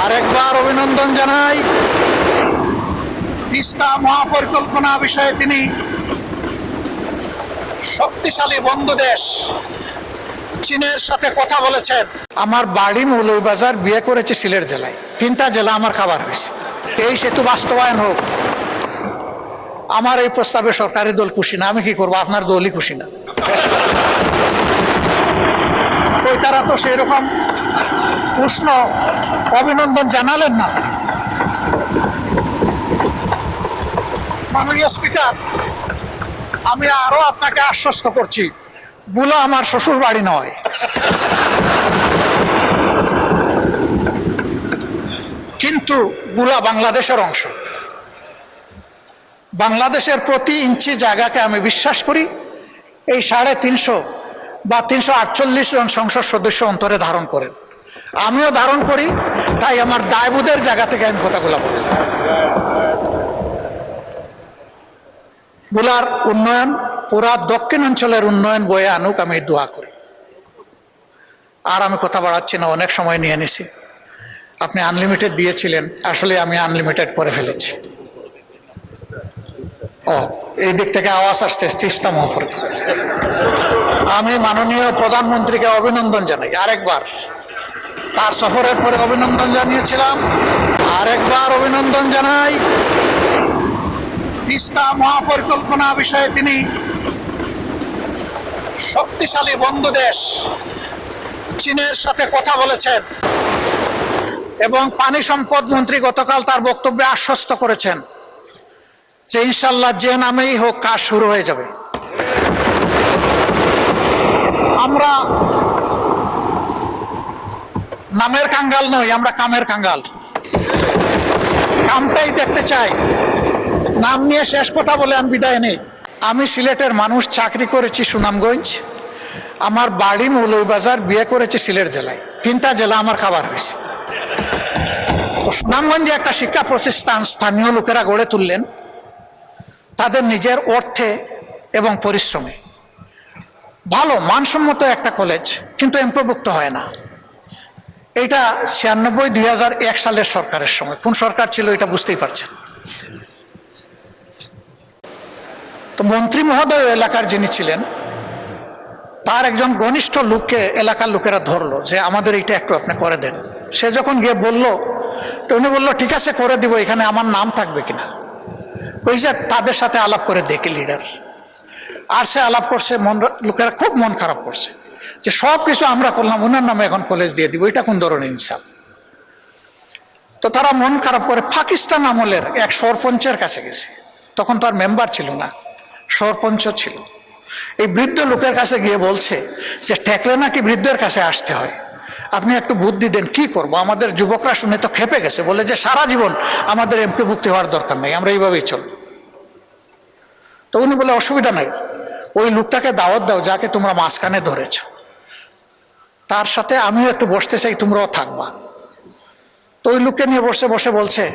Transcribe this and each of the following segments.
আরেকবার অভিনন্দন জানাই। তিস্তা মহাপরিকল্পনা বিষয়ে তিনি শক্তিশালী বন্ধু দেশ চীনের সাথে কথা বলেছেন। আমার বাড়ি মৌলভীবাজার, বিয়ে করেছে সিলেট জেলায়, 3টা জেলা আমার খাবার হয়েছে। এই সেতু বাস্তবায়ন হোক। আমার এই প্রস্তাবে সরকারি দল খুশি না, আমি কি করবো? আপনার দলই খুশি না। ওই তারা তো সেই রকম উষ্ণ অভিনন্দন জানালেন না। মাননীয় স্পিকার, আমি আরো আপনাকে আশ্বস্ত করছি, বুলা আমার শ্বশুর বাড়ি নয়। কিন্তু বুলা বাংলাদেশের অংশ। বাংলাদেশের প্রতি ইঞ্চি জায়গাকে আমি বিশ্বাস করি এই 350 বা 348 জন সংসদ সদস্য অন্তরে ধারণ করেন। আমিও ধারণ করি, তাই আমার দায়বোধের জায়গা থেকে আমি কথাগুলো বলি। বুলার উন্নয়ন পুরা দক্ষিণ অঞ্চলের উন্নয়ন বয়ে আনুক, আমি দোয়া করি। আর আমি কথা বাড়াচ্ছি না, অনেক সময় নিয়ে নিছি। আপনি আনলিমিটেড দিয়েছিলেন, আসলে আমি আনলিমিটেড করে ফেলেছি। এই দিক থেকে আওয়াজ আসছে তিস্তা মহাপরিকল্পনা। আমি মাননীয় প্রধানমন্ত্রীকে অভিনন্দন জানাই আরেকবার। তার সফরের পরে অভিনন্দন জানিয়েছিলাম, আরেকবার অভিনন্দন জানাই। তিস্তা মহাপরিকল্পনা বিষয়ে তিনি শক্তিশালী বন্ধু দেশ চীনের সাথে কথা বলেছেন এবং পানি সম্পদ মন্ত্রী গতকাল তার বক্তব্যে আশ্বস্ত করেছেন যে ইনশাল্লাহ যে নামেই হোক কাজ শুরু হয়ে যাবে। আমরা নামের কাঙ্গাল নই, আমরা কামের কাঙ্গাল। কামটাই দেখতে চাই। নাম নিয়ে শেষ কথা বলে আমি বিদায় নেই। আমি সিলেটের মানুষ, চাকরি করেছি সুনামগঞ্জ, আমার বাড়ি মৌলভীবাজার, বিয়ে করেছি সিলেট জেলায়, 3টা জেলা আমার খাবার হয়েছে। তো সুনামগঞ্জে একটা শিক্ষা প্রতিষ্ঠান স্থানীয় লোকেরা গড়ে তুললেন তাদের নিজের অর্থে এবং পরিশ্রমে। ভালো মানসম্মত একটা কলেজ, কিন্তু এমপিওভুক্ত হয় না। এটা 96-2001 সালের সরকারের সময়। কোন সরকার ছিল এটা বুঝতেই পারছেন। তো মন্ত্রী মহোদয় এলাকার যিনি ছিলেন, তার একজন ঘনিষ্ঠ লোককে এলাকার লোকেরা ধরলো যে আমাদের এইটা একটু আপনি করে দেন। সে যখন গিয়ে বলল, তো উনি বললো ঠিক আছে করে দিব, এখানে আমার নাম থাকবে কিনা। ওই যে তাদের সাথে আলাপ করে দেখে লিডার, আর সে আলাপ করছে, লোকেরা খুব মন খারাপ করছে যে সব কিছু আমরা করলাম, ওনার নামে এখন কলেজ দিয়ে দিব, এটা কোন ধরনের ইনসাফ। তো তারা মন খারাপ করে পাকিস্তান আমলের এক সরপঞ্চের কাছে গেছে। তখন তো আর মেম্বার ছিল না, সরপঞ্চ ছিল। এই বৃদ্ধ লোকের কাছে গিয়ে বলছে যে ঠেকলে নাকি বৃদ্ধের কাছে আসতে হয়, আপনি একটু বুদ্ধি দেন, কি করব। আমাদের যুবকরা শুনে তো খেপে গেছে, বলে যে সারা জীবন আমাদের এমপিভুক্তি হওয়ার দরকার নেই, আমরা এইভাবেই চলব। তো উনি বলে অসুবিধা নাই, ওই লোকটাকে দাওয়াত দাও যাকে তোমরা মাঝখানে ধরেছ, তার সাথে আমিও একটু বসতে চাই, তোমরাও থাকবা। তো ওই লোককে নিয়ে বসে বসে বলছে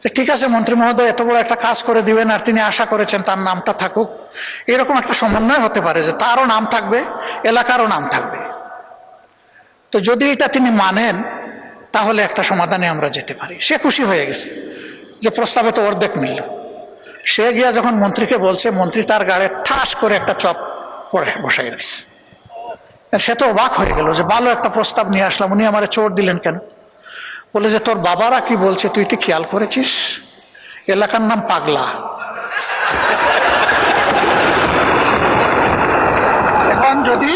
যে ঠিক আছে মন্ত্রী মহোদয়, এত বড় একটা কাজ করে দিবেন, আর তিনি আশা করেছেন তার নামটা থাকুক। এরকম একটা সমন্বয় হতে পারে যে তারও নাম থাকবে, এলাকারও নাম থাকবে। তো যদি এটা তিনি মানেন তাহলে একটা সমাধানে আমরা যেতে পারি। সে খুশি হয়ে গেছে যে প্রস্তাবে তো অর্ধেক মিলল। সে গিয়া যখন মন্ত্রীকে বলছে, মন্ত্রী তার গাড়ে ঠাস করে একটা চপ পরে বসাই দিচ্ছে। সে তো অবাক হয়ে গেল যে ভালো একটা প্রস্তাব নিয়ে আসলাম, উনি আমারে চোট দিলেন কেন। বলে যে তোর বাবারা কি বলছে তুই কি খেয়াল করেছিস, এলাকার নাম পাগলা। এখন যদি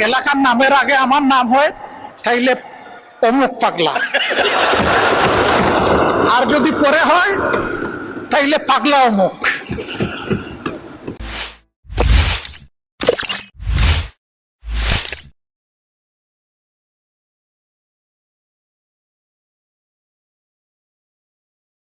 এলাকার নামের আগে আমার নাম হয় তাইলে অমুক পাগলা, আর যদি পরে হয় তাইলে পাগলা অমুক।